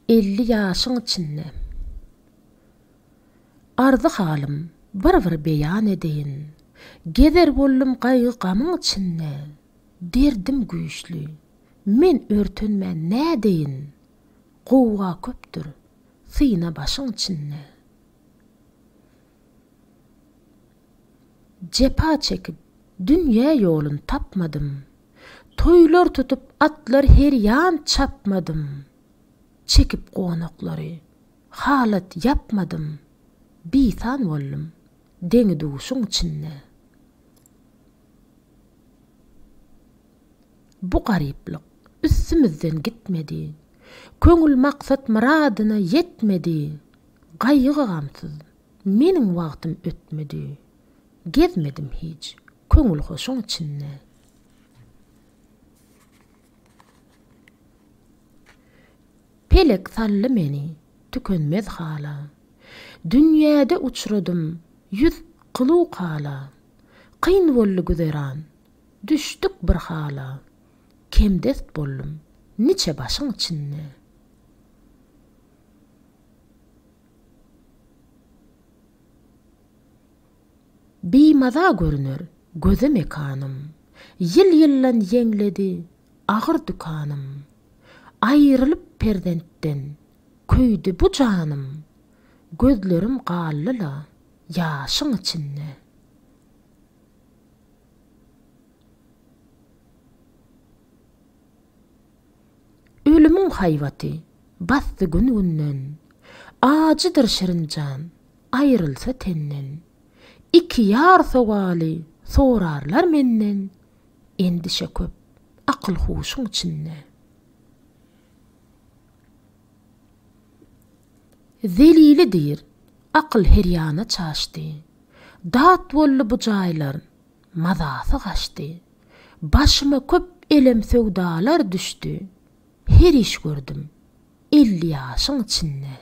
50 ýaşyň içinde. Ardy halym bir beýan edeýin. Gezer boldum gaýgy gamyň içinde. Derdim güýçli. Men örtünmän nädeýin? Gowga köpdür. Syna başyň içinde. Cepa çekip dünýä ýolun tapmadym. Toýlar tutup atlar her ýan çapmadym. Çekip gonaklary halat yapmadym. Bisan boldum deňi duşuň içinde. Bu garyplyk üstümizden gitmedi. Köňül maksat muradyna yetmedi. Gaýgy gamsyz meniň wagtym ötmedi. Gezmedim hiç köňül hoşuň içinde. Pelek sally meni tükenmez hala. Dünýäde uçradym yüz kılıw kala. Qyn boldy güzeran düşdük bir hala. Kemdest boldum niçe başyň içinde. Bimaza görünür göze mekanım. Yıl-yıllan yeňledi agyr dükanım. Aýrylyp perdentten köýdi bu canım. Gözlerim gallyla ýaşyň içinde. Ölümün haýwaty bastı gün-günden. Acıdır şirincan aýrylsa tenden. İki ýar sowaly sorarlar menden. Endişe köp akyl huşuň içinde. Zelilidir akyl her ýana çaşdy. Dat bolly bu jaýlar mazasy gaçdy. Başyma köp elem söwdalar düşdi. Her iş gördüm 50 ýaşyň içinde.